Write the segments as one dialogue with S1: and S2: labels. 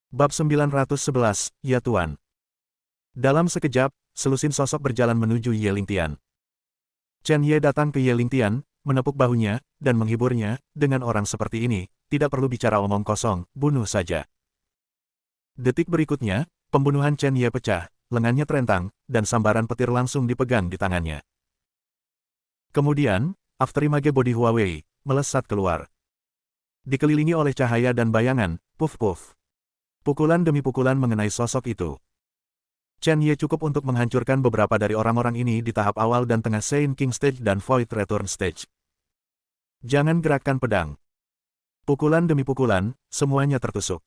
S1: Bab 911, Ya Tuan. Dalam sekejap, selusin sosok berjalan menuju Ye Lingtian. Chen Ye datang ke Ye Lingtian, menepuk bahunya, dan menghiburnya, dengan orang seperti ini, tidak perlu bicara omong kosong, bunuh saja. Detik berikutnya, pembunuhan Chen Ye pecah, lengannya terentang, dan sambaran petir langsung dipegang di tangannya. Kemudian, Afterimage Body Huawei, melesat keluar. Dikelilingi oleh cahaya dan bayangan, puf-puf. Pukulan demi pukulan mengenai sosok itu. Chen Ye cukup untuk menghancurkan beberapa dari orang-orang ini di tahap awal dan tengah Saint King Stage dan Void Return Stage. Jangan gerakkan pedang. Pukulan demi pukulan, semuanya tertusuk.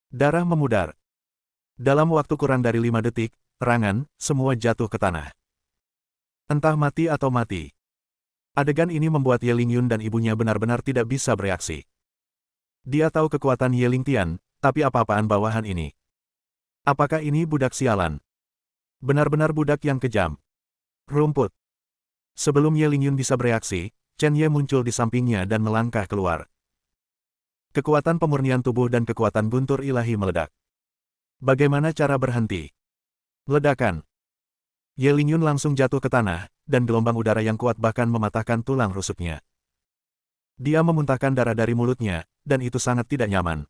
S1: Darah memudar. Dalam waktu kurang dari 5 detik, erangan, semua jatuh ke tanah. Entah mati atau mati. Adegan ini membuat Ye Lingyun dan ibunya benar-benar tidak bisa bereaksi. Dia tahu kekuatan Ye Lingtian, tapi apa-apaan bawahan ini? Apakah ini budak sialan? Benar-benar budak yang kejam. Rumput. Sebelum Ye Lingyun bisa bereaksi, Chen Ye muncul di sampingnya dan melangkah keluar. Kekuatan pemurnian tubuh dan kekuatan guntur ilahi meledak. Bagaimana cara berhenti? Ledakan. Ye Lingyun langsung jatuh ke tanah, dan gelombang udara yang kuat bahkan mematahkan tulang rusuknya. Dia memuntahkan darah dari mulutnya, dan itu sangat tidak nyaman.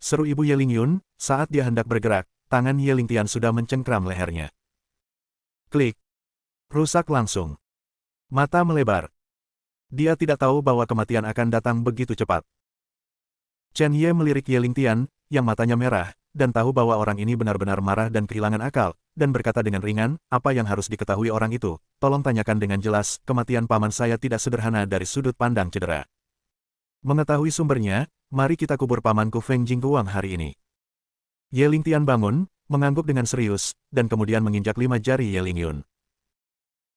S1: Seru ibu Ye Lingyun, saat dia hendak bergerak, tangan Ye Lingtian sudah mencengkram lehernya. Klik. Rusak langsung. Mata melebar. Dia tidak tahu bahwa kematian akan datang begitu cepat. Chen Ye melirik Ye Lingtian, yang matanya merah, dan tahu bahwa orang ini benar-benar marah dan kehilangan akal, dan berkata dengan ringan, apa yang harus diketahui orang itu, tolong tanyakan dengan jelas, kematian paman saya tidak sederhana dari sudut pandang cedera. Mengetahui sumbernya, mari kita kubur pamanku Feng Jingguang hari ini. Ye Lingtian bangun, mengangguk dengan serius, dan kemudian menginjak 5 jari Ye Lingyun.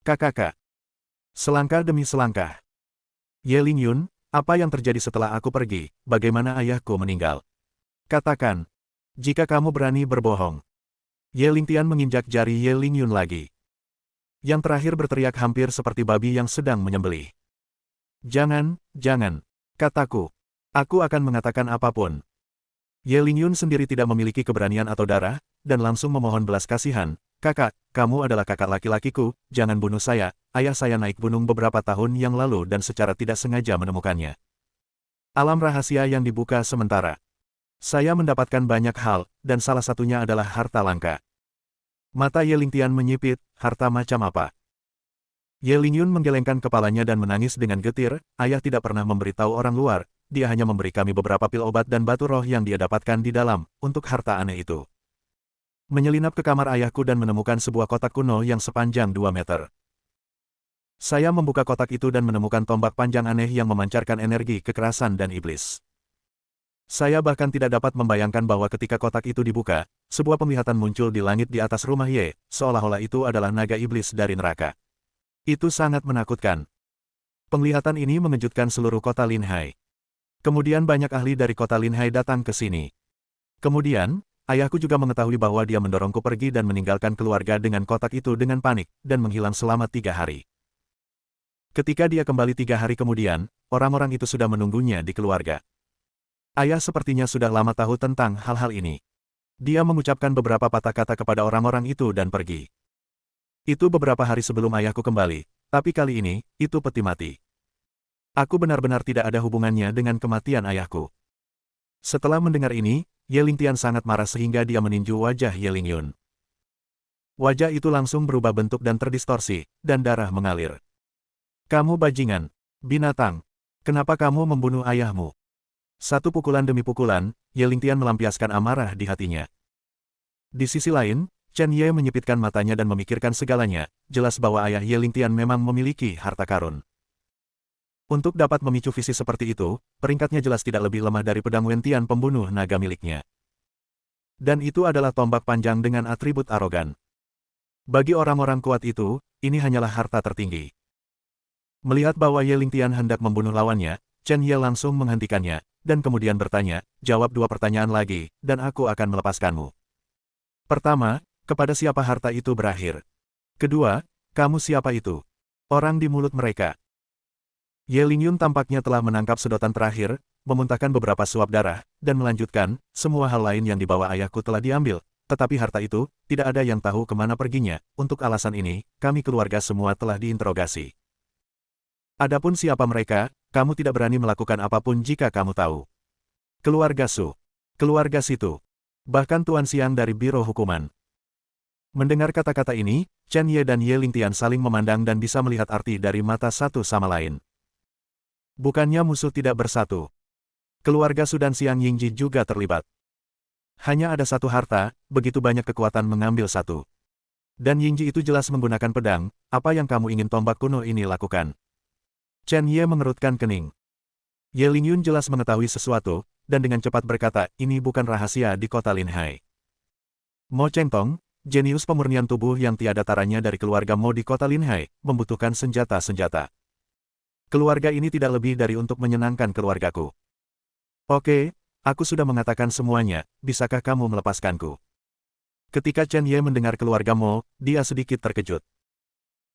S1: Kakak. Selangkah demi selangkah. Ye Lingyun, apa yang terjadi setelah aku pergi, bagaimana ayahku meninggal? Katakan, jika kamu berani berbohong. Ye Lingtian menginjak jari Ye Lingyun lagi. Yang terakhir berteriak hampir seperti babi yang sedang menyembelih. Jangan, kataku. Aku akan mengatakan apapun. Ye Lingyun sendiri tidak memiliki keberanian atau darah, dan langsung memohon belas kasihan. Kakak, kamu adalah kakak laki-lakiku, jangan bunuh saya. Ayah saya naik gunung beberapa tahun yang lalu dan secara tidak sengaja menemukannya. Alam rahasia yang dibuka sementara. Saya mendapatkan banyak hal, dan salah satunya adalah harta langka. Mata Ye Lingtian menyipit, harta macam apa? Ye Lingyun menggelengkan kepalanya dan menangis dengan getir, ayah tidak pernah memberitahu orang luar, dia hanya memberi kami beberapa pil obat dan batu roh yang dia dapatkan di dalam, untuk harta aneh itu. Menyelinap ke kamar ayahku dan menemukan sebuah kotak kuno yang sepanjang 2 meter. Saya membuka kotak itu dan menemukan tombak panjang aneh yang memancarkan energi kekerasan dan iblis. Saya bahkan tidak dapat membayangkan bahwa ketika kotak itu dibuka, sebuah penglihatan muncul di langit di atas rumah Ye, seolah-olah itu adalah naga iblis dari neraka. Itu sangat menakutkan. Penglihatan ini mengejutkan seluruh kota Linhai. Kemudian banyak ahli dari kota Linhai datang ke sini. Kemudian, ayahku juga mengetahui bahwa dia mendorongku pergi dan meninggalkan keluarga dengan kotak itu dengan panik, dan menghilang selama 3 hari. Ketika dia kembali 3 hari kemudian, orang-orang itu sudah menunggunya di keluarga. Ayah sepertinya sudah lama tahu tentang hal-hal ini. Dia mengucapkan beberapa patah kata kepada orang-orang itu dan pergi. Itu beberapa hari sebelum ayahku kembali, tapi kali ini, itu peti mati. Aku benar-benar tidak ada hubungannya dengan kematian ayahku. Setelah mendengar ini, Ye Lingtian sangat marah sehingga dia meninju wajah Ye Lingyun. Wajah itu langsung berubah bentuk dan terdistorsi, dan darah mengalir. Kamu bajingan, binatang. Kenapa kamu membunuh ayahmu? Satu pukulan demi pukulan, Ye Lingtian melampiaskan amarah di hatinya. Di sisi lain, Chen Ye menyipitkan matanya dan memikirkan segalanya, jelas bahwa ayah Ye Lingtian memang memiliki harta karun. Untuk dapat memicu visi seperti itu, peringkatnya jelas tidak lebih lemah dari pedang Wentian pembunuh naga miliknya. Dan itu adalah tombak panjang dengan atribut arogan. Bagi orang-orang kuat itu, ini hanyalah harta tertinggi. Melihat bahwa Ye Lingtian hendak membunuh lawannya, Chen Ye langsung menghentikannya, dan kemudian bertanya, jawab 2 pertanyaan lagi, dan aku akan melepaskanmu. Pertama, kepada siapa harta itu berakhir? Kedua, kamu siapa itu? Orang di mulut mereka. Ye Lingyun tampaknya telah menangkap sedotan terakhir, memuntahkan beberapa suap darah, dan melanjutkan, semua hal lain yang dibawa ayahku telah diambil, tetapi harta itu, tidak ada yang tahu kemana perginya. Untuk alasan ini, kami keluarga semua telah diinterogasi. Adapun siapa mereka, kamu tidak berani melakukan apapun jika kamu tahu. Keluarga Su. Keluarga Situ. Bahkan Tuan Xiang dari Biro Hukuman. Mendengar kata-kata ini, Chen Ye dan Ye Lingtian saling memandang dan bisa melihat arti dari mata satu sama lain. Bukannya musuh tidak bersatu. Keluarga Su dan Xiang Yingji juga terlibat. Hanya ada satu harta, begitu banyak kekuatan mengambil satu. Dan Yingji itu jelas menggunakan pedang, apa yang kamu ingin tombak kuno ini lakukan? Chen Ye mengerutkan kening. Ye Lingyun jelas mengetahui sesuatu, dan dengan cepat berkata, ini bukan rahasia di kota Linhai. Mo Chengtong, jenius pemurnian tubuh yang tiada taranya dari keluarga Mo di kota Linhai, membutuhkan senjata-senjata. Keluarga ini tidak lebih dari untuk menyenangkan keluargaku. Oke, aku sudah mengatakan semuanya, bisakah kamu melepaskanku? Ketika Chen Ye mendengar keluarga Mo, dia sedikit terkejut.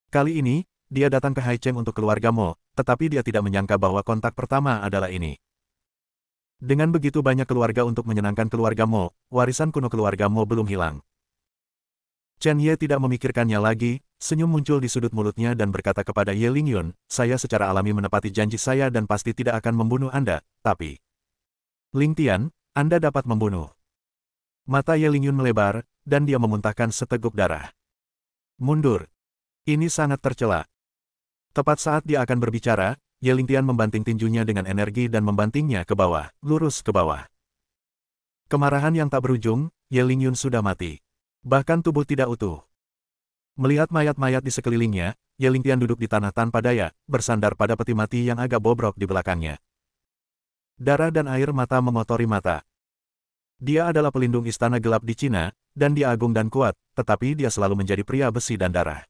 S1: Kali ini, dia datang ke Hai Cheng untuk keluarga Mo, tetapi dia tidak menyangka bahwa kontak pertama adalah ini. Dengan begitu banyak keluarga untuk menyenangkan keluarga Mo, warisan kuno keluarga Mo belum hilang. Chen Ye tidak memikirkannya lagi, senyum muncul di sudut mulutnya dan berkata kepada Ye Lingyun, saya secara alami menepati janji saya dan pasti tidak akan membunuh Anda, tapi... Lingtian, Anda dapat membunuh. Mata Ye Lingyun melebar, dan dia memuntahkan seteguk darah. Mundur. Ini sangat tercela. Tepat saat dia akan berbicara, Ye Lingtian membanting tinjunya dengan energi dan membantingnya ke bawah, lurus ke bawah. Kemarahan yang tak berujung, Ye Lingyun sudah mati. Bahkan tubuh tidak utuh. Melihat mayat-mayat di sekelilingnya, Ye Lingtian duduk di tanah tanpa daya, bersandar pada peti mati yang agak bobrok di belakangnya. Darah dan air mata mengotori mata. Dia adalah pelindung istana gelap di Cina, dan dia agung dan kuat, tetapi dia selalu menjadi pria besi dan darah.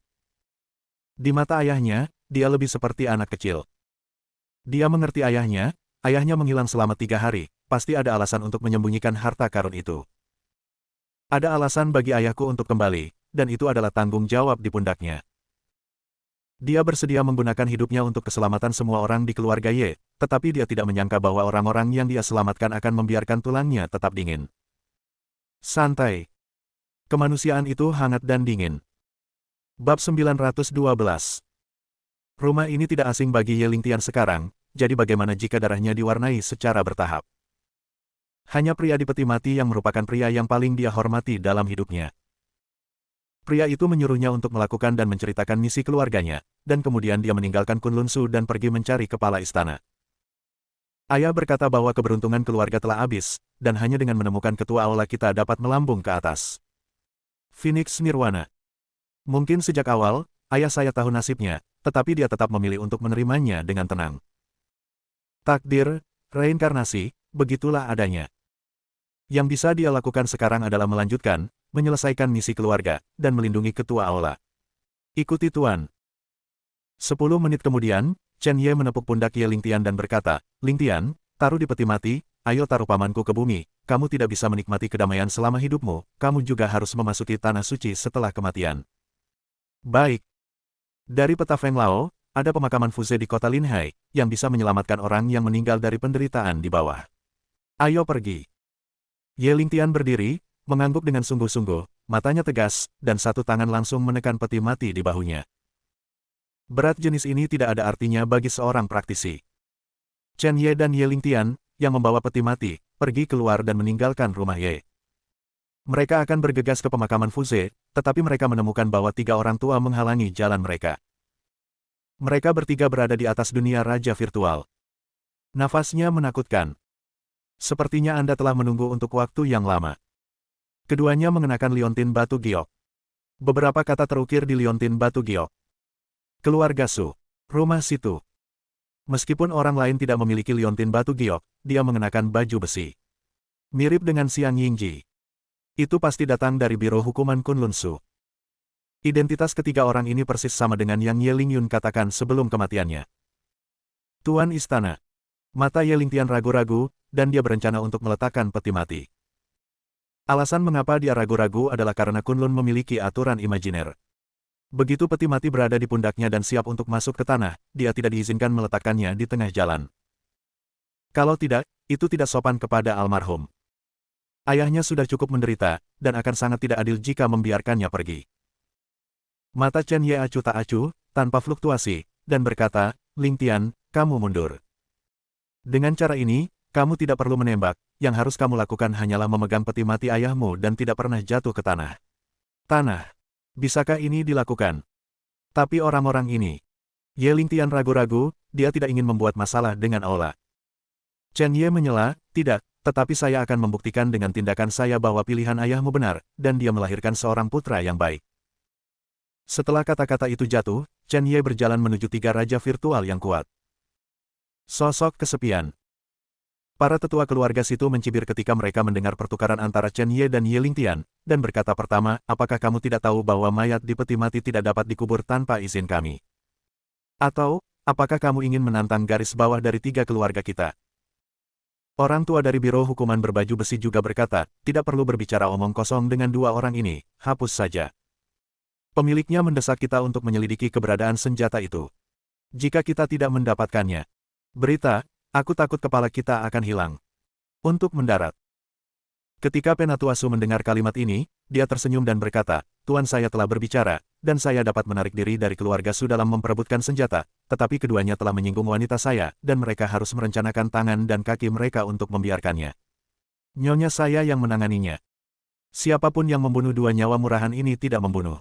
S1: Di mata ayahnya, dia lebih seperti anak kecil. Dia mengerti ayahnya menghilang selama 3 hari, pasti ada alasan untuk menyembunyikan harta karun itu. Ada alasan bagi ayahku untuk kembali, dan itu adalah tanggung jawab di pundaknya. Dia bersedia menggunakan hidupnya untuk keselamatan semua orang di keluarga Ye, tetapi dia tidak menyangka bahwa orang-orang yang dia selamatkan akan membiarkan tulangnya tetap dingin. Santai. Kemanusiaan itu hangat dan dingin. Bab 912. Rumah ini tidak asing bagi Ye Lingtian sekarang, jadi bagaimana jika darahnya diwarnai secara bertahap? Hanya pria di peti mati yang merupakan pria yang paling dia hormati dalam hidupnya. Pria itu menyuruhnya untuk melakukan dan menceritakan misi keluarganya, dan kemudian dia meninggalkan Kunlun Su dan pergi mencari kepala istana. Ayah berkata bahwa keberuntungan keluarga telah habis, dan hanya dengan menemukan ketua aula kita dapat melambung ke atas. Phoenix Nirwana. Mungkin sejak awal, ayah saya tahu nasibnya, tetapi dia tetap memilih untuk menerimanya dengan tenang. Takdir, reinkarnasi, begitulah adanya. Yang bisa dia lakukan sekarang adalah melanjutkan, menyelesaikan misi keluarga, dan melindungi ketua aula. Ikuti Tuan. 10 menit kemudian, Chen Ye menepuk pundak Ye Lingtian dan berkata, Lingtian, taruh di peti mati, ayo taruh pamanku ke bumi, kamu tidak bisa menikmati kedamaian selama hidupmu, kamu juga harus memasuki tanah suci setelah kematian. Baik. Dari peta Feng Lao, ada pemakaman Fuze di kota Linhai, yang bisa menyelamatkan orang yang meninggal dari penderitaan di bawah. Ayo pergi. Ye Lingtian berdiri, mengangguk dengan sungguh-sungguh, matanya tegas, dan satu tangan langsung menekan peti mati di bahunya. Berat jenis ini tidak ada artinya bagi seorang praktisi. Chen Ye dan Ye Lingtian, yang membawa peti mati, pergi keluar dan meninggalkan rumah Ye. Mereka akan bergegas ke pemakaman Fuze, tetapi mereka menemukan bahwa 3 orang tua menghalangi jalan mereka. Mereka bertiga berada di atas dunia raja virtual. Nafasnya menakutkan. Sepertinya Anda telah menunggu untuk waktu yang lama. Keduanya mengenakan liontin batu giok. Beberapa kata terukir di liontin batu giok. Keluarga Su. Rumah situ. Meskipun orang lain tidak memiliki liontin batu giok, dia mengenakan baju besi. Mirip dengan Xiang Yingji. Itu pasti datang dari Biro Hukuman Kunlun Su. Identitas ketiga orang ini persis sama dengan yang Ye Lingyun katakan sebelum kematiannya. Tuan Istana. Mata Ye Lingtian ragu-ragu, dan dia berencana untuk meletakkan peti mati. Alasan mengapa dia ragu-ragu adalah karena Kunlun memiliki aturan imajiner. Begitu peti mati berada di pundaknya dan siap untuk masuk ke tanah, dia tidak diizinkan meletakkannya di tengah jalan. Kalau tidak, itu tidak sopan kepada almarhum. Ayahnya sudah cukup menderita, dan akan sangat tidak adil jika membiarkannya pergi. Mata Chen Ye acuh tak acuh, tanpa fluktuasi, dan berkata, Ling Tian, kamu mundur. Dengan cara ini, kamu tidak perlu menembak, yang harus kamu lakukan hanyalah memegang peti mati ayahmu dan tidak pernah jatuh ke tanah. Tanah. Bisakah ini dilakukan? Tapi orang-orang ini. Ye Ling Tian ragu-ragu, dia tidak ingin membuat masalah dengan Aula. Chen Ye menyela, tidak, tetapi saya akan membuktikan dengan tindakan saya bahwa pilihan ayahmu benar, dan dia melahirkan seorang putra yang baik. Setelah kata-kata itu jatuh, Chen Ye berjalan menuju tiga raja virtual yang kuat. Sosok kesepian. Para tetua keluarga situ mencibir ketika mereka mendengar pertukaran antara Chen Ye dan Ye Ling Tian, dan berkata pertama, apakah kamu tidak tahu bahwa mayat di peti mati tidak dapat dikubur tanpa izin kami? Atau, apakah kamu ingin menantang garis bawah dari tiga keluarga kita? Orang tua dari Biro Hukuman berbaju besi juga berkata, tidak perlu berbicara omong kosong dengan dua orang ini, hapus saja. Pemiliknya mendesak kita untuk menyelidiki keberadaan senjata itu. Jika kita tidak mendapatkannya, berita, aku takut kepala kita akan hilang. Untuk mendarat. Ketika Penatuasu mendengar kalimat ini, dia tersenyum dan berkata, Tuan saya telah berbicara, dan saya dapat menarik diri dari keluarga Su dalam memperebutkan senjata, tetapi keduanya telah menyinggung wanita saya, dan mereka harus merencanakan tangan dan kaki mereka untuk membiarkannya. Nyonya saya yang menanganinya. Siapapun yang membunuh dua nyawa murahan ini tidak membunuh.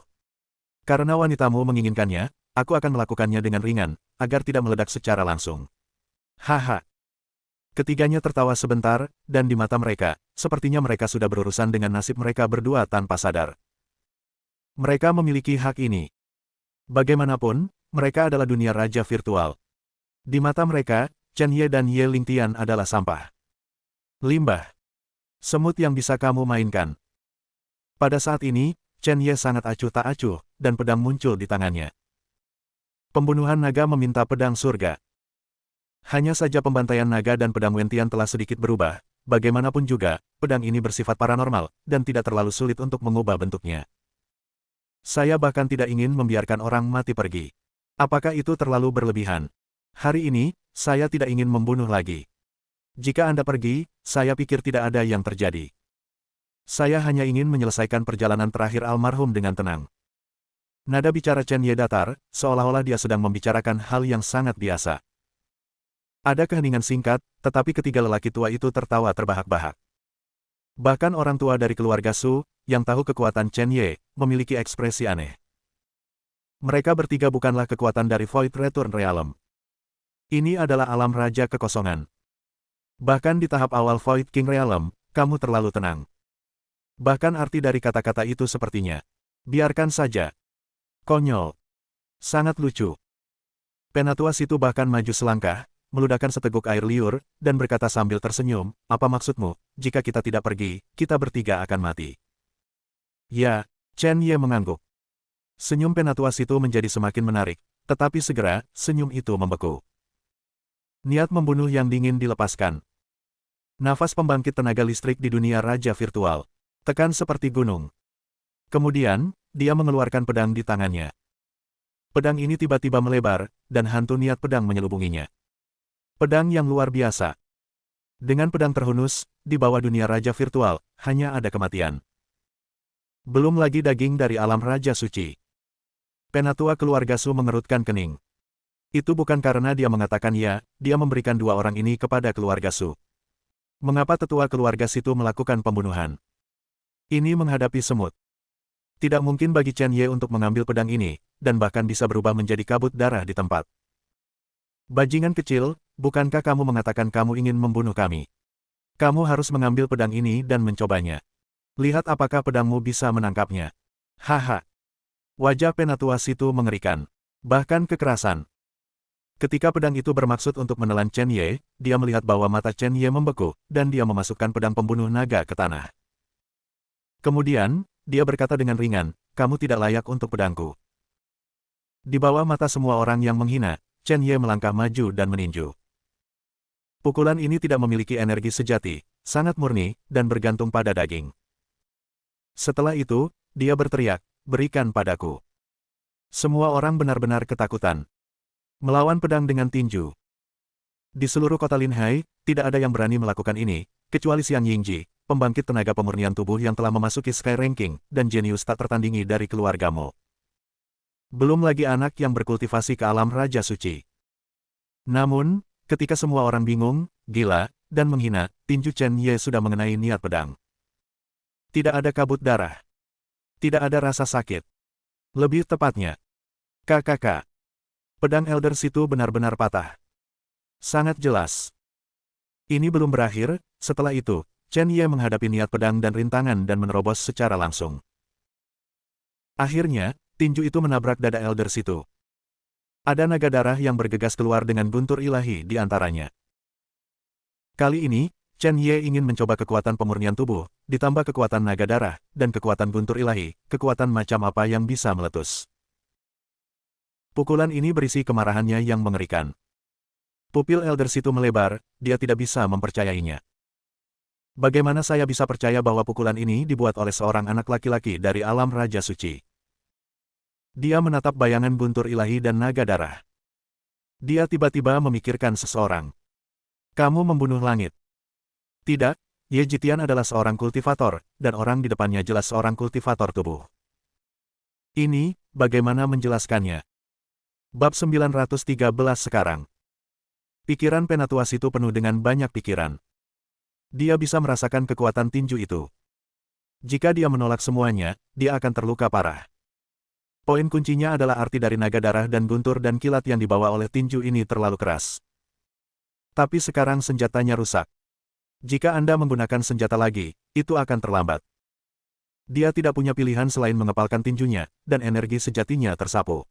S1: Karena wanitamu menginginkannya, aku akan melakukannya dengan ringan, agar tidak meledak secara langsung. Haha. Ketiganya tertawa sebentar, dan di mata mereka, sepertinya mereka sudah berurusan dengan nasib mereka berdua tanpa sadar. Mereka memiliki hak ini. Bagaimanapun, mereka adalah dunia raja virtual. Di mata mereka, Chen Ye dan Ye Ling Tian adalah sampah. Limbah. Semut yang bisa kamu mainkan. Pada saat ini, Chen Ye sangat acuh tak acuh, dan pedang muncul di tangannya. Pembunuhan naga meminta pedang surga. Hanya saja pembantaian naga dan pedang Wentian telah sedikit berubah, bagaimanapun juga, pedang ini bersifat paranormal, dan tidak terlalu sulit untuk mengubah bentuknya. Saya bahkan tidak ingin membiarkan orang mati pergi. Apakah itu terlalu berlebihan? Hari ini, saya tidak ingin membunuh lagi. Jika Anda pergi, saya pikir tidak ada yang terjadi. Saya hanya ingin menyelesaikan perjalanan terakhir almarhum dengan tenang. Nada bicara Chen Ye datar, seolah-olah dia sedang membicarakan hal yang sangat biasa. Ada keheningan singkat, tetapi ketiga lelaki tua itu tertawa terbahak-bahak. Bahkan orang tua dari keluarga Su, yang tahu kekuatan Chen Ye, memiliki ekspresi aneh. Mereka bertiga bukanlah kekuatan dari Void Return Realm. Ini adalah alam raja kekosongan. Bahkan di tahap awal Void King Realm, kamu terlalu tenang. Bahkan arti dari kata-kata itu sepertinya. Biarkan saja. Konyol. Sangat lucu. Penatua situ bahkan maju selangkah, meludahkan seteguk air liur, dan berkata sambil tersenyum, apa maksudmu, jika kita tidak pergi, kita bertiga akan mati. Ya, Chen Ye mengangguk. Senyum Penatua situ menjadi semakin menarik, tetapi segera, senyum itu membeku. Niat membunuh yang dingin dilepaskan. Nafas pembangkit tenaga listrik di dunia raja virtual. Tekan seperti gunung. Kemudian, dia mengeluarkan pedang di tangannya. Pedang ini tiba-tiba melebar, dan hantu niat pedang menyelubunginya. Pedang yang luar biasa. Dengan pedang terhunus, di bawah dunia raja virtual, hanya ada kematian. Belum lagi daging dari alam raja suci. Penatua keluarga Su mengerutkan kening. Itu bukan karena dia mengatakan ya, dia memberikan dua orang ini kepada keluarga Su. Mengapa tetua keluarga situ melakukan pembunuhan? Ini menghadapi semut. Tidak mungkin bagi Chen Ye untuk mengambil pedang ini, dan bahkan bisa berubah menjadi kabut darah di tempat. Bajingan kecil, bukankah kamu mengatakan kamu ingin membunuh kami? Kamu harus mengambil pedang ini dan mencobanya. Lihat apakah pedangmu bisa menangkapnya. Haha. Wajah Penatua situ mengerikan. Bahkan kekerasan. Ketika pedang itu bermaksud untuk menelan Chen Ye, dia melihat bahwa mata Chen Ye membeku, dan dia memasukkan pedang pembunuh naga ke tanah. Kemudian, dia berkata dengan ringan, kamu tidak layak untuk pedangku. Di bawah mata semua orang yang menghina, Chen Ye melangkah maju dan meninju. Pukulan ini tidak memiliki energi sejati, sangat murni, dan bergantung pada daging. Setelah itu, dia berteriak, berikan padaku. Semua orang benar-benar ketakutan. Melawan pedang dengan tinju. Di seluruh kota Linhai, tidak ada yang berani melakukan ini, kecuali Xiang Yingji, pembangkit tenaga pemurnian tubuh yang telah memasuki Sky Ranking, dan jenius tak tertandingi dari keluargamu. Belum lagi anak yang berkultivasi ke alam Raja Suci. Namun, ketika semua orang bingung, gila, dan menghina, tinju Chen Ye sudah mengenai niat pedang. Tidak ada kabut darah. Tidak ada rasa sakit. Lebih tepatnya, KKK. Pedang Elder Situ benar-benar patah. Sangat jelas. Ini belum berakhir, setelah itu, Chen Ye menghadapi niat pedang dan rintangan dan menerobos secara langsung. Akhirnya, tinju itu menabrak dada Elder Situ. Ada naga darah yang bergegas keluar dengan guntur ilahi di antaranya. Kali ini, Chen Ye ingin mencoba kekuatan pemurnian tubuh, ditambah kekuatan naga darah, dan kekuatan guntur ilahi, kekuatan macam apa yang bisa meletus. Pukulan ini berisi kemarahannya yang mengerikan. Pupil Elder Situ melebar, dia tidak bisa mempercayainya. Bagaimana saya bisa percaya bahwa pukulan ini dibuat oleh seorang anak laki-laki dari alam Raja Suci? Dia menatap bayangan guntur ilahi dan naga darah. Dia tiba-tiba memikirkan seseorang. Kamu membunuh langit. Tidak, Ye Jitian adalah seorang kultivator, dan orang di depannya jelas seorang kultivator tubuh. Ini, bagaimana menjelaskannya? Bab 913 sekarang. Pikiran Penatua Situ penuh dengan banyak pikiran. Dia bisa merasakan kekuatan tinju itu. Jika dia menolak semuanya, dia akan terluka parah. Poin kuncinya adalah arti dari naga darah dan guntur dan kilat yang dibawa oleh tinju ini terlalu keras. Tapi sekarang senjatanya rusak. Jika Anda menggunakan senjata lagi, itu akan terlambat. Dia tidak punya pilihan selain mengepalkan tinjunya, dan energi sejatinya tersapu.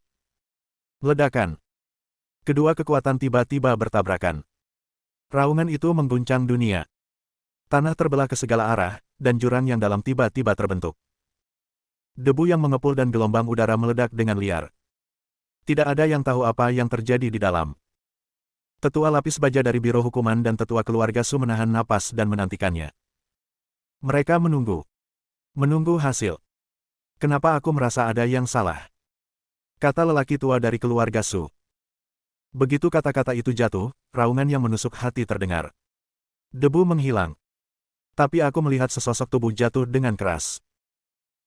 S1: Ledakan. Kedua kekuatan tiba-tiba bertabrakan. Raungan itu mengguncang dunia. Tanah terbelah ke segala arah, dan jurang yang dalam tiba-tiba terbentuk. Debu yang mengepul dan gelombang udara meledak dengan liar. Tidak ada yang tahu apa yang terjadi di dalam. Tetua lapis baja dari Biro Hukuman dan tetua keluarga Su menahan napas dan menantikannya. Mereka menunggu. Menunggu hasil. Kenapa aku merasa ada yang salah? Kata lelaki tua dari keluarga Su. Begitu kata-kata itu jatuh, raungan yang menusuk hati terdengar. Debu menghilang. Tapi aku melihat sesosok tubuh jatuh dengan keras.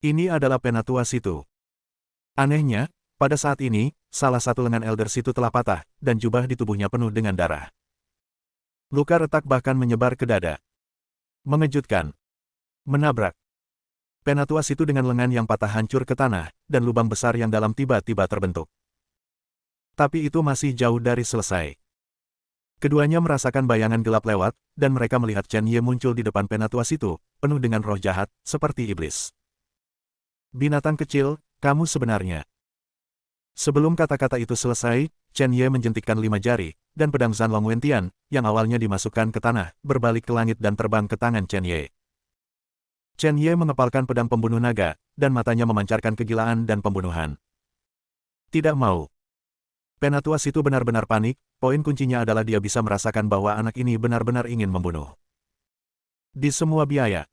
S1: Ini adalah Penatua Situ. Anehnya, pada saat ini, salah satu lengan Elder Situ telah patah, dan jubah di tubuhnya penuh dengan darah. Luka retak bahkan menyebar ke dada. Mengejutkan. Menabrak. Penatua Situ dengan lengan yang patah hancur ke tanah, dan lubang besar yang dalam tiba-tiba terbentuk. Tapi itu masih jauh dari selesai. Keduanya merasakan bayangan gelap lewat, dan mereka melihat Chen Ye muncul di depan Penatua Situ, penuh dengan roh jahat, seperti iblis. Binatang kecil, kamu sebenarnya. Sebelum kata-kata itu selesai, Chen Ye menjentikkan 5 jari, dan pedang Zhan Long Wentian, yang awalnya dimasukkan ke tanah, berbalik ke langit dan terbang ke tangan Chen Ye. Chen Ye mengepalkan pedang pembunuh naga, dan matanya memancarkan kegilaan dan pembunuhan. Tidak mau. Penatua Situ benar-benar panik, poin kuncinya adalah dia bisa merasakan bahwa anak ini benar-benar ingin membunuh. Di semua biaya.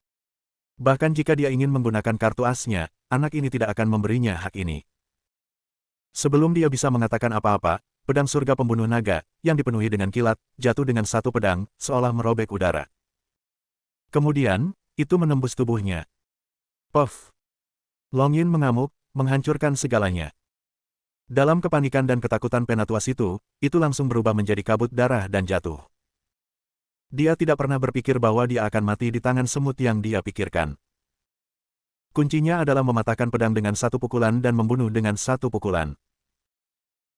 S1: Bahkan jika dia ingin menggunakan kartu asnya, anak ini tidak akan memberinya hak ini. Sebelum dia bisa mengatakan apa-apa, pedang surga pembunuh naga, yang dipenuhi dengan kilat, jatuh dengan satu pedang, seolah merobek udara. Kemudian, itu menembus tubuhnya. Puff! Long Yin mengamuk, menghancurkan segalanya. Dalam kepanikan dan ketakutan Penatua Situ, itu langsung berubah menjadi kabut darah dan jatuh. Dia tidak pernah berpikir bahwa dia akan mati di tangan semut yang dia pikirkan. Kuncinya adalah mematahkan pedang dengan satu pukulan dan membunuh dengan satu pukulan.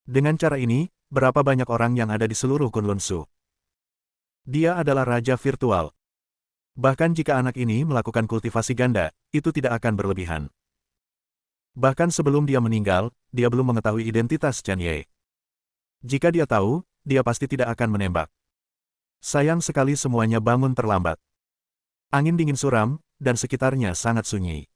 S1: Dengan cara ini, berapa banyak orang yang ada di seluruh Kunlun Su? Dia adalah raja virtual. Bahkan jika anak ini melakukan kultivasi ganda, itu tidak akan berlebihan. Bahkan sebelum dia meninggal, dia belum mengetahui identitas Chen Ye. Jika dia tahu, dia pasti tidak akan menembak. Sayang sekali semuanya bangun terlambat. Angin dingin suram, dan sekitarnya sangat sunyi.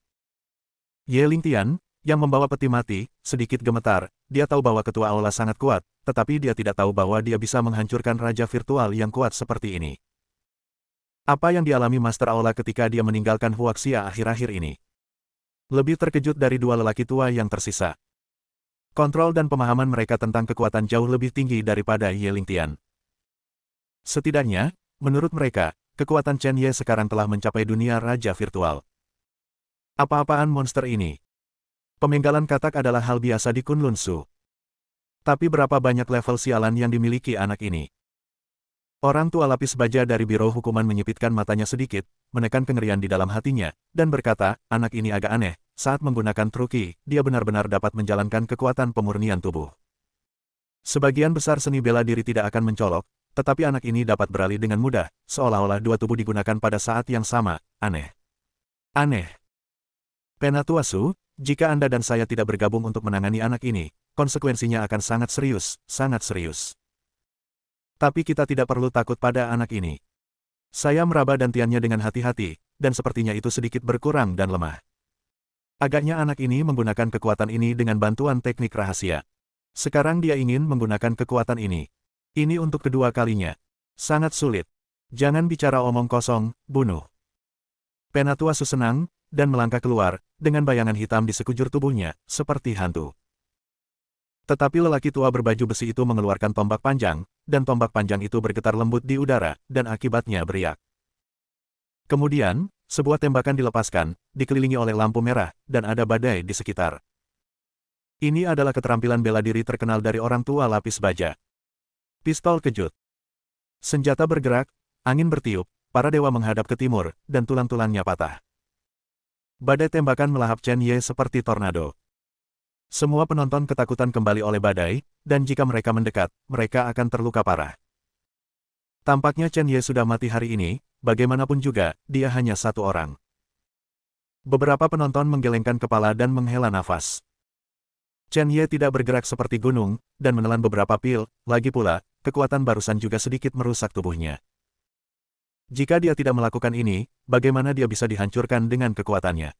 S1: Ye Lingtian, yang membawa peti mati, sedikit gemetar. Dia tahu bahwa ketua aula sangat kuat, tetapi dia tidak tahu bahwa dia bisa menghancurkan raja virtual yang kuat seperti ini. Apa yang dialami Master Aula ketika dia meninggalkan Huaxia akhir-akhir ini? Lebih terkejut dari dua lelaki tua yang tersisa. Kontrol dan pemahaman mereka tentang kekuatan jauh lebih tinggi daripada Ye Lingtian. Setidaknya, menurut mereka, kekuatan Chen Ye sekarang telah mencapai dunia raja virtual. Apa-apaan monster ini? Pemenggalan katak adalah hal biasa di Kunlun Su. Tapi berapa banyak level sialan yang dimiliki anak ini? Orang tua lapis baja dari Biro Hukuman menyipitkan matanya sedikit, menekan kengerian di dalam hatinya, dan berkata, anak ini agak aneh, saat menggunakan truki, dia benar-benar dapat menjalankan kekuatan pemurnian tubuh. Sebagian besar seni bela diri tidak akan mencolok, tetapi anak ini dapat beralih dengan mudah, seolah-olah dua tubuh digunakan pada saat yang sama, aneh. Aneh. Penatua Su, jika Anda dan saya tidak bergabung untuk menangani anak ini, konsekuensinya akan sangat serius, sangat serius. Tapi kita tidak perlu takut pada anak ini. Saya meraba dantiannya dengan hati-hati, dan sepertinya itu sedikit berkurang dan lemah. Agaknya anak ini menggunakan kekuatan ini dengan bantuan teknik rahasia. Sekarang dia ingin menggunakan kekuatan ini. Ini untuk kedua kalinya. Sangat sulit. Jangan bicara omong kosong, bunuh. Penatua Su senang, dan melangkah keluar, dengan bayangan hitam di sekujur tubuhnya, seperti hantu. Tetapi lelaki tua berbaju besi itu mengeluarkan tombak panjang, dan tombak panjang itu bergetar lembut di udara, dan akibatnya beriak. Kemudian, sebuah tembakan dilepaskan, dikelilingi oleh lampu merah, dan ada badai di sekitar. Ini adalah keterampilan bela diri terkenal dari orang tua lapis baja. Pistol kejut. Senjata bergerak, angin bertiup, para dewa menghadap ke timur, dan tulang-tulangnya patah. Badai tembakan melahap Chen Ye seperti tornado. Semua penonton ketakutan kembali oleh badai, dan jika mereka mendekat, mereka akan terluka parah. Tampaknya Chen Ye sudah mati hari ini, bagaimanapun juga, dia hanya satu orang. Beberapa penonton menggelengkan kepala dan menghela nafas. Chen Ye tidak bergerak seperti gunung, dan menelan beberapa pil, lagi pula, kekuatan barusan juga sedikit merusak tubuhnya. Jika dia tidak melakukan ini, bagaimana dia bisa dihancurkan dengan kekuatannya?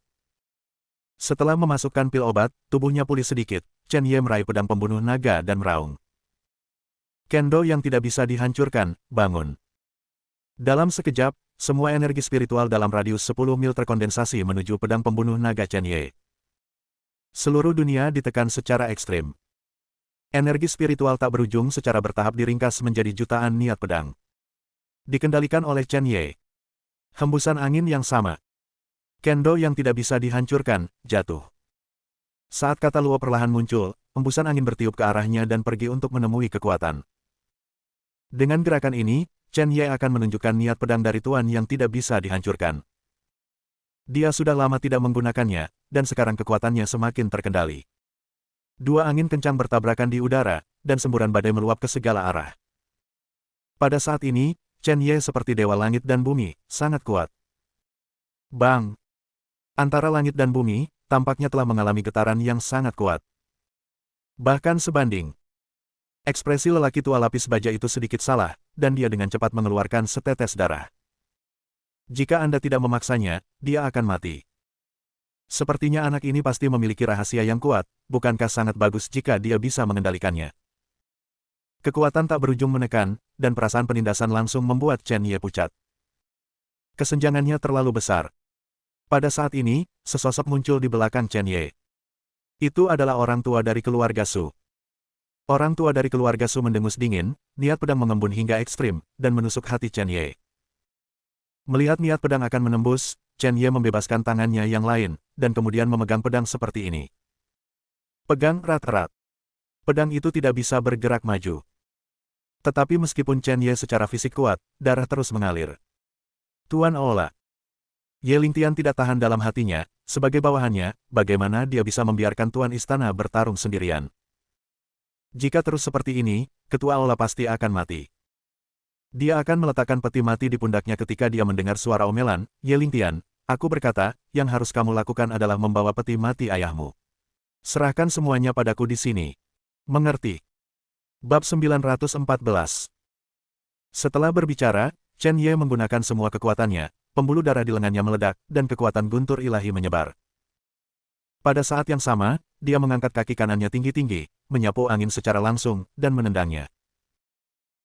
S1: Setelah memasukkan pil obat, tubuhnya pulih sedikit, Chen Ye meraih pedang pembunuh naga dan meraung. Kendo yang tidak bisa dihancurkan, bangun. Dalam sekejap, semua energi spiritual dalam radius 10 mil terkondensasi menuju pedang pembunuh naga Chen Ye. Seluruh dunia ditekan secara ekstrim. Energi spiritual tak berujung secara bertahap diringkas menjadi jutaan niat pedang. Dikendalikan oleh Chen Ye. Hembusan angin yang sama. Kendo yang tidak bisa dihancurkan, jatuh. Saat kata Luo perlahan muncul, hembusan angin bertiup ke arahnya dan pergi untuk menemui kekuatan. Dengan gerakan ini, Chen Ye akan menunjukkan niat pedang dari Tuan yang tidak bisa dihancurkan. Dia sudah lama tidak menggunakannya, dan sekarang kekuatannya semakin terkendali. Dua angin kencang bertabrakan di udara, dan semburan badai meluap ke segala arah. Pada saat ini, Chen Ye seperti dewa langit dan bumi, sangat kuat. Bang! Antara langit dan bumi, tampaknya telah mengalami getaran yang sangat kuat. Bahkan sebanding. Ekspresi lelaki tua lapis baja itu sedikit salah, dan dia dengan cepat mengeluarkan setetes darah. Jika Anda tidak memaksanya, dia akan mati. Sepertinya anak ini pasti memiliki rahasia yang kuat, bukankah sangat bagus jika dia bisa mengendalikannya? Kekuatan tak berujung menekan, dan perasaan penindasan langsung membuat Chen Ye pucat. Kesenjangannya terlalu besar. Pada saat ini, sesosok muncul di belakang Chen Ye. Itu adalah orang tua dari keluarga Su. Orang tua dari keluarga Su mendengus dingin, niat pedang mengembun hingga ekstrim, dan menusuk hati Chen Ye. Melihat niat pedang akan menembus, Chen Ye membebaskan tangannya yang lain, dan kemudian memegang pedang seperti ini. Pegang erat-erat. Pedang itu tidak bisa bergerak maju. Tetapi meskipun Chen Ye secara fisik kuat, darah terus mengalir. Tuan Ola. Ye Lingtian tidak tahan dalam hatinya, sebagai bawahannya, bagaimana dia bisa membiarkan Tuan Istana bertarung sendirian. Jika terus seperti ini, Ketua Ola pasti akan mati. Dia akan meletakkan peti mati di pundaknya ketika dia mendengar suara omelan, Ye Lingtian, aku berkata, yang harus kamu lakukan adalah membawa peti mati ayahmu. Serahkan semuanya padaku di sini. Mengerti? Bab 914. Setelah berbicara, Chen Ye menggunakan semua kekuatannya, pembuluh darah di lengannya meledak, dan kekuatan guntur ilahi menyebar. Pada saat yang sama, dia mengangkat kaki kanannya tinggi-tinggi, menyapu angin secara langsung, dan menendangnya.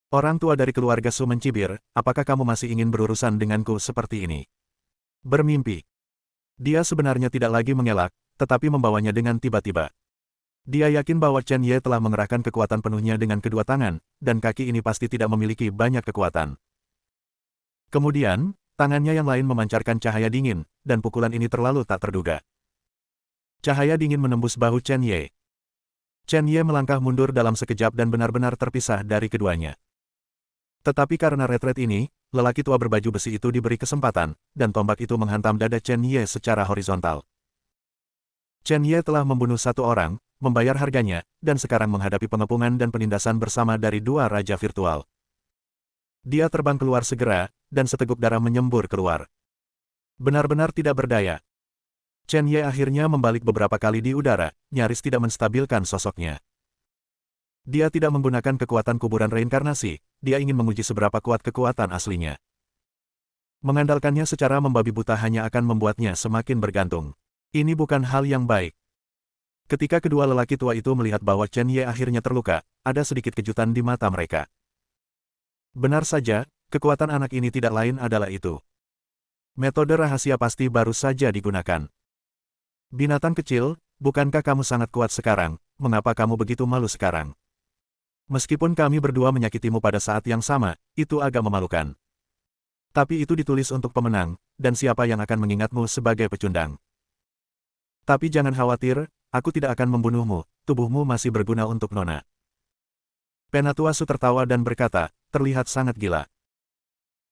S1: Orang tua dari keluarga Su mencibir, apakah kamu masih ingin berurusan denganku seperti ini? Bermimpi. Dia sebenarnya tidak lagi mengelak, tetapi membawanya dengan tiba-tiba. Dia yakin bahwa Chen Ye telah mengerahkan kekuatan penuhnya dengan kedua tangan, dan kaki ini pasti tidak memiliki banyak kekuatan. Kemudian, tangannya yang lain memancarkan cahaya dingin, dan pukulan ini terlalu tak terduga. Cahaya dingin menembus bahu Chen Ye. Chen Ye melangkah mundur dalam sekejap dan benar-benar terpisah dari keduanya. Tetapi karena retret ini, lelaki tua berbaju besi itu diberi kesempatan, dan tombak itu menghantam dada Chen Ye secara horizontal. Chen Ye telah membunuh satu orang, membayar harganya, dan sekarang menghadapi pengepungan dan penindasan bersama dari dua raja virtual. Dia terbang keluar segera, dan seteguk darah menyembur keluar. Benar-benar tidak berdaya. Chen Ye akhirnya membalik beberapa kali di udara, nyaris tidak menstabilkan sosoknya. Dia tidak menggunakan kekuatan kuburan reinkarnasi, dia ingin menguji seberapa kuat kekuatan aslinya. Mengandalkannya secara membabi buta hanya akan membuatnya semakin bergantung. Ini bukan hal yang baik. Ketika kedua lelaki tua itu melihat bahwa Chen Ye akhirnya terluka, ada sedikit kejutan di mata mereka. Benar saja, kekuatan anak ini tidak lain adalah itu. Metode rahasia pasti baru saja digunakan. Binatang kecil, bukankah kamu sangat kuat sekarang, mengapa kamu begitu malu sekarang? Meskipun kami berdua menyakitimu pada saat yang sama, itu agak memalukan. Tapi itu ditulis untuk pemenang, dan siapa yang akan mengingatmu sebagai pecundang? Tapi jangan khawatir, aku tidak akan membunuhmu, tubuhmu masih berguna untuk Nona. Penatua Su tertawa dan berkata, terlihat sangat gila.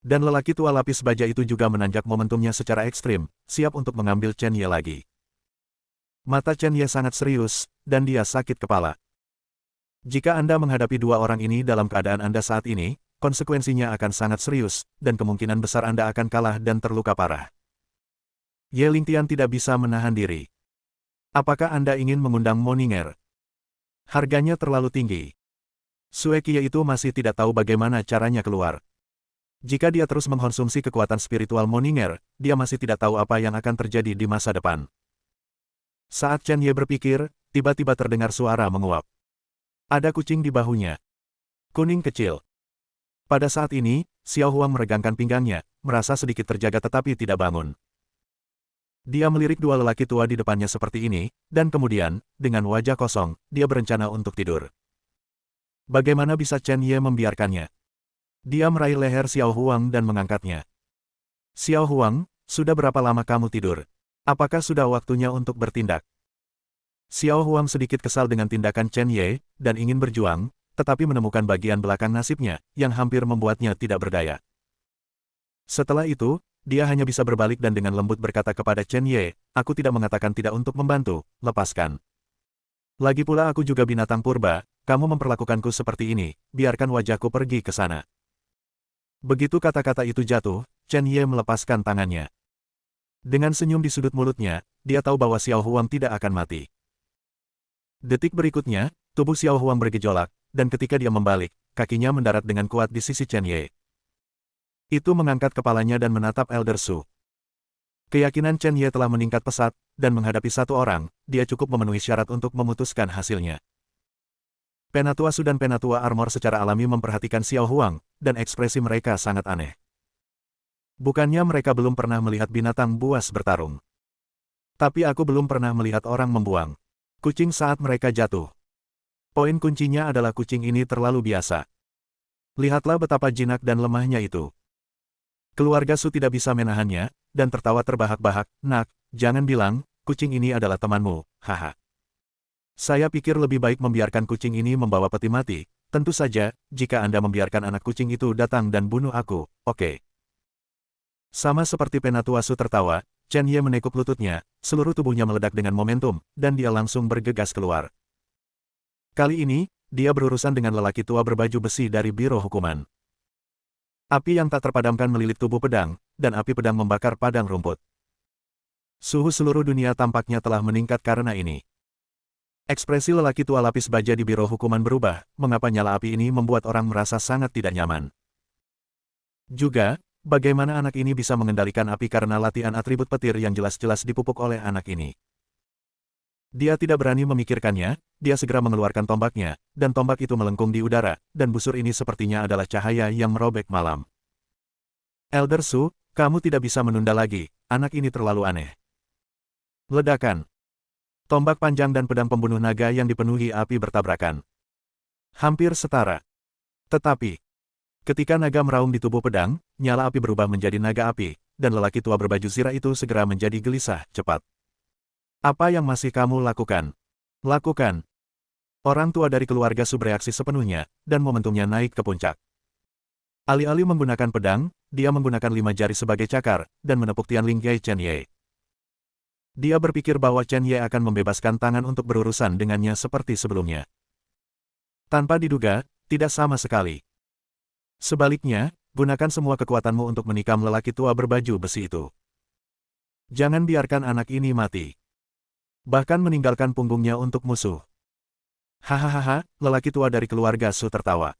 S1: Dan lelaki tua lapis baja itu juga menanjak momentumnya secara ekstrim, siap untuk mengambil Chen Ye lagi. Mata Chen Ye sangat serius, dan dia sakit kepala. Jika Anda menghadapi dua orang ini dalam keadaan Anda saat ini, konsekuensinya akan sangat serius, dan kemungkinan besar Anda akan kalah dan terluka parah. Ye Lingtian tidak bisa menahan diri. Apakah Anda ingin mengundang Moninger? Harganya terlalu tinggi. Sue Qiye itu masih tidak tahu bagaimana caranya keluar. Jika dia terus mengkonsumsi kekuatan spiritual Moninger, dia masih tidak tahu apa yang akan terjadi di masa depan. Saat Chen Ye berpikir, tiba-tiba terdengar suara menguap. Ada kucing di bahunya. Kuning kecil. Pada saat ini, Xiao Huang meregangkan pinggangnya, merasa sedikit terjaga tetapi tidak bangun. Dia melirik dua lelaki tua di depannya seperti ini, dan kemudian, dengan wajah kosong, dia berencana untuk tidur. Bagaimana bisa Chen Ye membiarkannya? Dia meraih leher Xiao Huang dan mengangkatnya. Xiao Huang, sudah berapa lama kamu tidur? Apakah sudah waktunya untuk bertindak? Xiao Huang sedikit kesal dengan tindakan Chen Ye, dan ingin berjuang, tetapi menemukan bagian belakang nasibnya, yang hampir membuatnya tidak berdaya. Setelah itu, dia hanya bisa berbalik dan dengan lembut berkata kepada Chen Ye, aku tidak mengatakan tidak untuk membantu, lepaskan. Lagi pula aku juga binatang purba, kamu memperlakukanku seperti ini, biarkan wajahku pergi ke sana. Begitu kata-kata itu jatuh, Chen Ye melepaskan tangannya. Dengan senyum di sudut mulutnya, dia tahu bahwa Xiao Huang tidak akan mati. Detik berikutnya, tubuh Xiao Huang bergejolak, dan ketika dia membalik, kakinya mendarat dengan kuat di sisi Chen Ye. Itu mengangkat kepalanya dan menatap Elder Su. Keyakinan Chen Ye telah meningkat pesat, dan menghadapi satu orang, dia cukup memenuhi syarat untuk memutuskan hasilnya. Penatua Su dan Penatua Armor secara alami memperhatikan Xiao Huang, dan ekspresi mereka sangat aneh. Bukannya mereka belum pernah melihat binatang buas bertarung. Tapi aku belum pernah melihat orang membuang kucing saat mereka jatuh. Poin kuncinya adalah kucing ini terlalu biasa. Lihatlah betapa jinak dan lemahnya itu. Keluarga Su tidak bisa menahannya, dan tertawa terbahak-bahak, nak, jangan bilang, kucing ini adalah temanmu, haha. Saya pikir lebih baik membiarkan kucing ini membawa peti mati, tentu saja, jika Anda membiarkan anak kucing itu datang dan bunuh aku, oke. Sama seperti Penatua Su tertawa, Chen Ye menekuk lututnya, seluruh tubuhnya meledak dengan momentum, dan dia langsung bergegas keluar. Kali ini, dia berurusan dengan lelaki tua berbaju besi dari Biro Hukuman. Api yang tak terpadamkan melilit tubuh pedang, dan api pedang membakar padang rumput. Suhu seluruh dunia tampaknya telah meningkat karena ini. Ekspresi lelaki tua lapis baja di Biro Hukuman berubah, mengapa nyala api ini membuat orang merasa sangat tidak nyaman. Juga, bagaimana anak ini bisa mengendalikan api karena latihan atribut petir yang jelas-jelas dipupuk oleh anak ini. Dia tidak berani memikirkannya, dia segera mengeluarkan tombaknya, dan tombak itu melengkung di udara, dan busur ini sepertinya adalah cahaya yang merobek malam. Elder Su, kamu tidak bisa menunda lagi, anak ini terlalu aneh. Ledakan. Tombak panjang dan pedang pembunuh naga yang dipenuhi api bertabrakan. Hampir setara. Tetapi, ketika naga meraung di tubuh pedang, nyala api berubah menjadi naga api, dan lelaki tua berbaju zirah itu segera menjadi gelisah, cepat. Apa yang masih kamu lakukan? Lakukan. Orang tua dari keluarga Su bereaksi sepenuhnya, dan momentumnya naik ke puncak. Alih-alih menggunakan pedang, dia menggunakan 5 jari sebagai cakar, dan menepuk Tianling Gai Chen Ye. Dia berpikir bahwa Chen Ye akan membebaskan tangan untuk berurusan dengannya seperti sebelumnya. Tanpa diduga, tidak sama sekali. Sebaliknya, gunakan semua kekuatanmu untuk menikam lelaki tua berbaju besi itu. Jangan biarkan anak ini mati. Bahkan meninggalkan punggungnya untuk musuh. Hahaha, lelaki tua dari keluarga Su tertawa.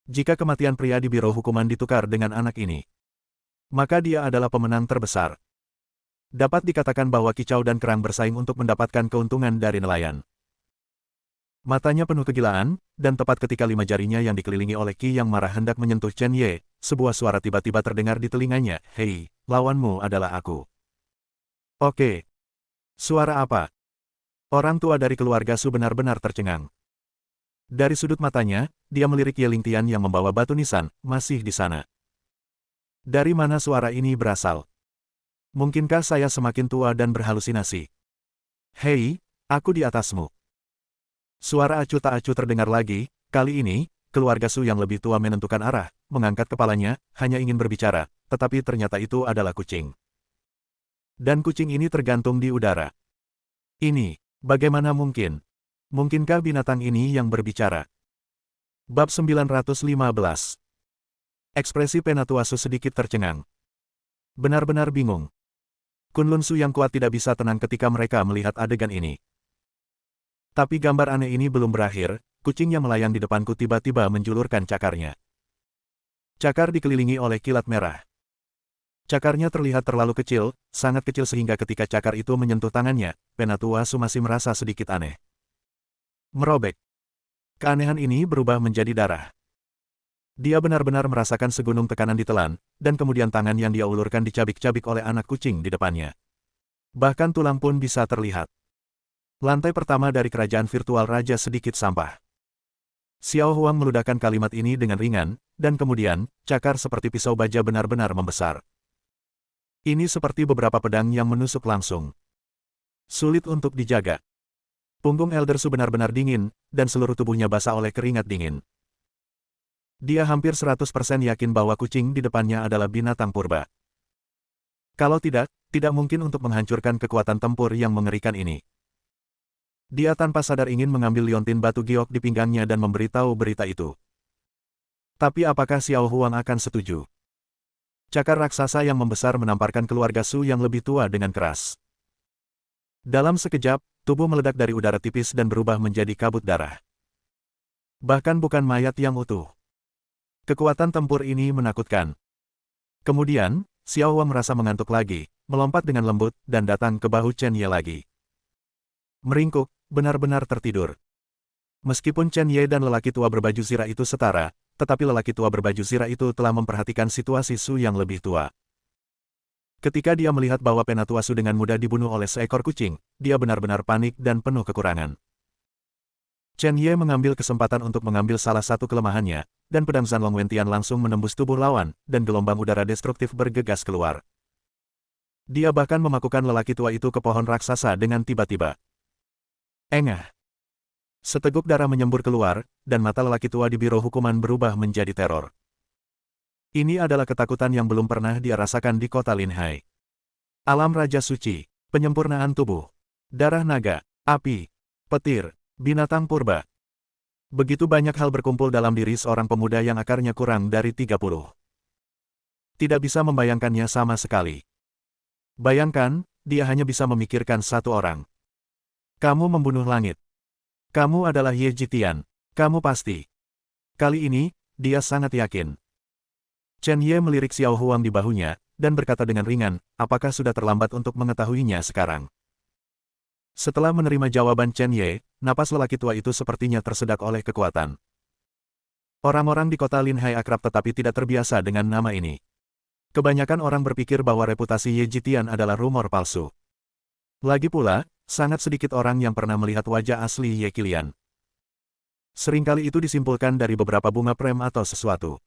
S1: Jika kematian pria di biro hukuman ditukar dengan anak ini, maka dia adalah pemenang terbesar. Dapat dikatakan bahwa kicau dan kerang bersaing untuk mendapatkan keuntungan dari nelayan. Matanya penuh kegilaan, dan tepat ketika 5 jarinya yang dikelilingi oleh Qi yang marah hendak menyentuh Chen Ye, sebuah suara tiba-tiba terdengar di telinganya, "Hei, lawanmu adalah aku." Oke. Suara apa? Orang tua dari keluarga Su benar-benar tercengang. Dari sudut matanya, dia melirik Ye Lingtian yang membawa batu nisan, masih di sana. Dari mana suara ini berasal? Mungkinkah saya semakin tua dan berhalusinasi? Hei, aku di atasmu. Suara acuh tak acuh terdengar lagi, kali ini, keluarga Su yang lebih tua menentukan arah, mengangkat kepalanya, hanya ingin berbicara, tetapi ternyata itu adalah kucing. Dan kucing ini tergantung di udara. Ini, bagaimana mungkin? Mungkinkah binatang ini yang berbicara? Bab 915. Ekspresi Penatua Su sedikit tercengang. Benar-benar bingung. Kunlun Su yang kuat tidak bisa tenang ketika mereka melihat adegan ini. Tapi gambar aneh ini belum berakhir, kucing yang melayang di depanku tiba-tiba menjulurkan cakarnya. Cakar dikelilingi oleh kilat merah. Cakarnya terlihat terlalu kecil, sangat kecil sehingga ketika cakar itu menyentuh tangannya, Penatua Su masih merasa sedikit aneh. Merobek. Keanehan ini berubah menjadi darah. Dia benar-benar merasakan segunung tekanan ditelan, dan kemudian tangan yang dia ulurkan dicabik-cabik oleh anak kucing di depannya. Bahkan tulang pun bisa terlihat. Lantai pertama dari kerajaan virtual raja sedikit sampah. Xiao Huang meludahkan kalimat ini dengan ringan, dan kemudian, cakar seperti pisau baja benar-benar membesar. Ini seperti beberapa pedang yang menusuk langsung. Sulit untuk dijaga. Punggung Elder Su benar-benar dingin, dan seluruh tubuhnya basah oleh keringat dingin. Dia hampir 100% yakin bahwa kucing di depannya adalah binatang purba. Kalau tidak, tidak mungkin untuk menghancurkan kekuatan tempur yang mengerikan ini. Dia tanpa sadar ingin mengambil liontin batu giok di pinggangnya dan memberitahu berita itu. Tapi apakah Xiao Huang akan setuju? Cakar raksasa yang membesar menamparkan keluarga Su yang lebih tua dengan keras. Dalam sekejap, tubuh meledak dari udara tipis dan berubah menjadi kabut darah. Bahkan bukan mayat yang utuh. Kekuatan tempur ini menakutkan. Kemudian, Xiao Huang merasa mengantuk lagi, melompat dengan lembut, dan datang ke bahu Chen Ye lagi. Meringkuk, benar-benar tertidur. Meskipun Chen Ye dan lelaki tua berbaju zirah itu setara, tetapi lelaki tua berbaju zirah itu telah memperhatikan situasi Su yang lebih tua. Ketika dia melihat bahwa Penatua Su dengan mudah dibunuh oleh seekor kucing, dia benar-benar panik dan penuh kekurangan. Chen Ye mengambil kesempatan untuk mengambil salah satu kelemahannya, dan pedang Zanlong Wentian langsung menembus tubuh lawan, dan gelombang udara destruktif bergegas keluar. Dia bahkan memakukan lelaki tua itu ke pohon raksasa dengan tiba-tiba. Engah. Seteguk darah menyembur keluar, dan mata lelaki tua di biro hukuman berubah menjadi teror. Ini adalah ketakutan yang belum pernah dia rasakan di kota Linhai. Alam Raja Suci, penyempurnaan tubuh, darah naga, api, petir, binatang purba. Begitu banyak hal berkumpul dalam diri seorang pemuda yang akarnya kurang dari 30. Tidak bisa membayangkannya sama sekali. Bayangkan, dia hanya bisa memikirkan satu orang. Kamu membunuh langit. Kamu adalah Ye Jitian. Kamu pasti. Kali ini, dia sangat yakin. Chen Ye melirik Xiao Huang di bahunya, dan berkata dengan ringan, apakah sudah terlambat untuk mengetahuinya sekarang? Setelah menerima jawaban Chen Ye, napas lelaki tua itu sepertinya tersedak oleh kekuatan. Orang-orang di kota Linhai akrab tetapi tidak terbiasa dengan nama ini. Kebanyakan orang berpikir bahwa reputasi Ye Jitian adalah rumor palsu. Lagi pula, sangat sedikit orang yang pernah melihat wajah asli Ye Qilian. Seringkali itu disimpulkan dari beberapa bunga prem atau sesuatu.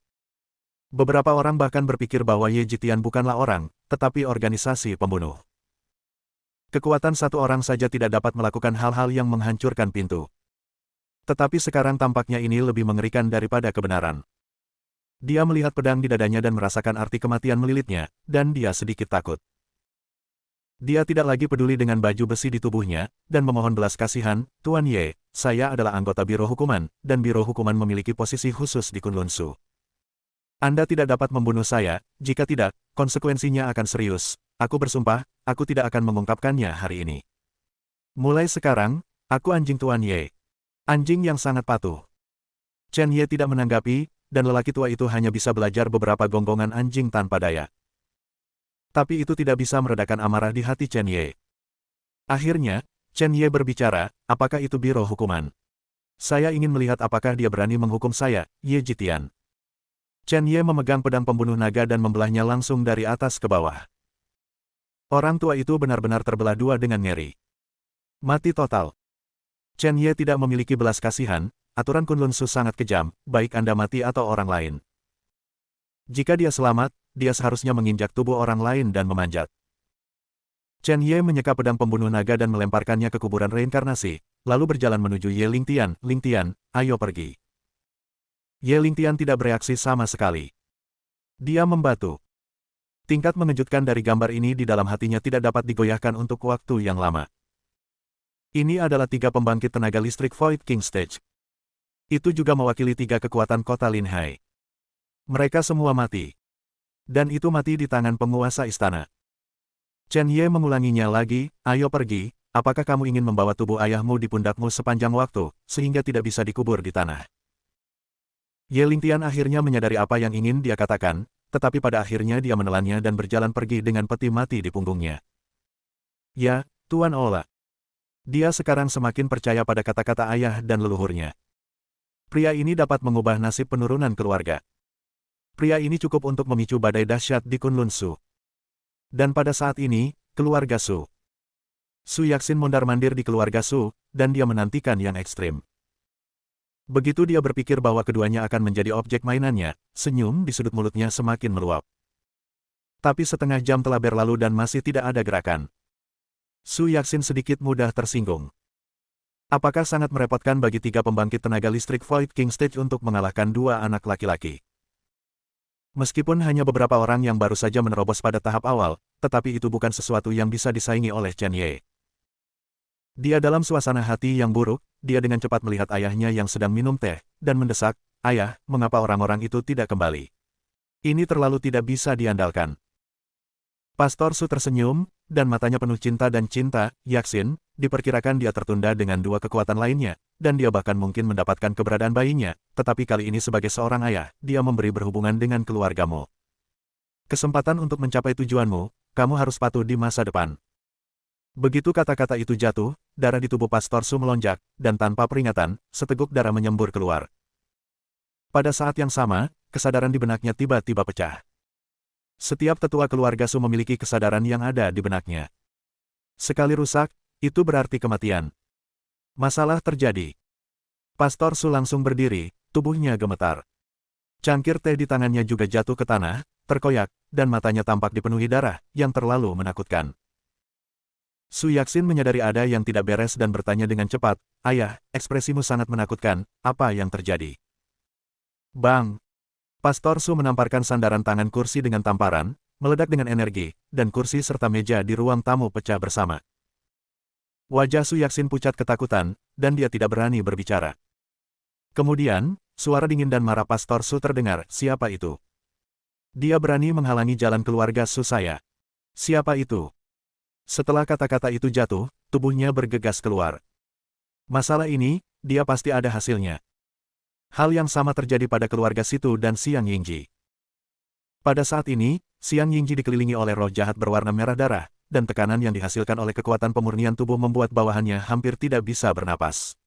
S1: Beberapa orang bahkan berpikir bahwa Ye Jitian bukanlah orang, tetapi organisasi pembunuh. Kekuatan satu orang saja tidak dapat melakukan hal-hal yang menghancurkan pintu. Tetapi sekarang tampaknya ini lebih mengerikan daripada kebenaran. Dia melihat pedang di dadanya dan merasakan arti kematian melilitnya, dan dia sedikit takut. Dia tidak lagi peduli dengan baju besi di tubuhnya, dan memohon belas kasihan, Tuan Ye, saya adalah anggota Biro Hukuman, dan Biro Hukuman memiliki posisi khusus di Kunlun Su. Anda tidak dapat membunuh saya, jika tidak, konsekuensinya akan serius. Aku bersumpah, aku tidak akan mengungkapkannya hari ini. Mulai sekarang, aku anjing Tuan Ye. Anjing yang sangat patuh. Chen Ye tidak menanggapi, dan lelaki tua itu hanya bisa belajar beberapa gonggongan anjing tanpa daya. Tapi itu tidak bisa meredakan amarah di hati Chen Ye. Akhirnya, Chen Ye berbicara, apakah itu Biro Hukuman? Saya ingin melihat apakah dia berani menghukum saya, Ye Jitian. Chen Ye memegang pedang pembunuh naga dan membelahnya langsung dari atas ke bawah. Orang tua itu benar-benar terbelah dua dengan ngeri. Mati total. Chen Ye tidak memiliki belas kasihan, aturan Kunlun Su sangat kejam, baik Anda mati atau orang lain. Jika dia selamat, dia seharusnya menginjak tubuh orang lain dan memanjat. Chen Ye menyeka pedang pembunuh naga dan melemparkannya ke kuburan reinkarnasi, lalu berjalan menuju Ye Lingtian. Lingtian, ayo pergi. Ye Lingtian tidak bereaksi sama sekali. Dia membatu. Tingkat mengejutkan dari gambar ini di dalam hatinya tidak dapat digoyahkan untuk waktu yang lama. Ini adalah 3 pembangkit tenaga listrik Void King Stage. Itu juga mewakili 3 kekuatan kota Linhai. Mereka semua mati. Dan itu mati di tangan penguasa istana. Chen Ye mengulanginya lagi, ayo pergi, apakah kamu ingin membawa tubuh ayahmu di pundakmu sepanjang waktu, sehingga tidak bisa dikubur di tanah? Ye Lingtian akhirnya menyadari apa yang ingin dia katakan, tetapi pada akhirnya dia menelannya dan berjalan pergi dengan peti mati di punggungnya. Ya, Tuan Ola. Dia sekarang semakin percaya pada kata-kata ayah dan leluhurnya. Pria ini dapat mengubah nasib penurunan keluarga. Pria ini cukup untuk memicu badai dahsyat di Kunlun Su. Dan pada saat ini, keluarga Su. Su Yaxin mondar-mandir di keluarga Su, dan dia menantikan yang ekstrim. Begitu dia berpikir bahwa keduanya akan menjadi objek mainannya, senyum di sudut mulutnya semakin meluap. Tapi setengah jam telah berlalu dan masih tidak ada gerakan. Su Yaxin sedikit mudah tersinggung. Apakah sangat merepotkan bagi 3 pembangkit tenaga listrik Void King Stage untuk mengalahkan 2 anak laki-laki? Meskipun hanya beberapa orang yang baru saja menerobos pada tahap awal, tetapi itu bukan sesuatu yang bisa disaingi oleh Chen Ye. Dia dalam suasana hati yang buruk, dia dengan cepat melihat ayahnya yang sedang minum teh, dan mendesak, ayah, mengapa orang-orang itu tidak kembali? Ini terlalu tidak bisa diandalkan. Pastor Su tersenyum, dan matanya penuh cinta dan cinta, Yaxin, diperkirakan dia tertunda dengan 2 kekuatan lainnya, dan dia bahkan mungkin mendapatkan keberadaan bayinya, tetapi kali ini sebagai seorang ayah, dia memberi berhubungan dengan keluargamu. Kesempatan untuk mencapai tujuanmu, kamu harus patuh di masa depan. Begitu kata-kata itu jatuh, darah di tubuh Pastor Su melonjak, dan tanpa peringatan, seteguk darah menyembur keluar. Pada saat yang sama, kesadaran di benaknya tiba-tiba pecah. Setiap tetua keluarga Su memiliki kesadaran yang ada di benaknya. Sekali rusak, itu berarti kematian. Masalah terjadi. Pastor Su langsung berdiri, tubuhnya gemetar. Cangkir teh di tangannya juga jatuh ke tanah, terkoyak, dan matanya tampak dipenuhi darah, yang terlalu menakutkan. Su Yaxin menyadari ada yang tidak beres dan bertanya dengan cepat, ayah, ekspresimu sangat menakutkan, apa yang terjadi? Bang! Pastor Su menamparkan sandaran tangan kursi dengan tamparan, meledak dengan energi, dan kursi serta meja di ruang tamu pecah bersama. Wajah Su Yaxin pucat ketakutan, dan dia tidak berani berbicara. Kemudian, suara dingin dan marah Pastor Su terdengar, siapa itu? Dia berani menghalangi jalan keluarga Su saya. Siapa itu? Setelah kata-kata itu jatuh, tubuhnya bergegas keluar. Masalah ini, dia pasti ada hasilnya. Hal yang sama terjadi pada keluarga Situ dan Xiang Yingji. Pada saat ini, Xiang Yingji dikelilingi oleh roh jahat berwarna merah darah, dan tekanan yang dihasilkan oleh kekuatan pemurnian tubuh membuat bawahannya hampir tidak bisa bernapas.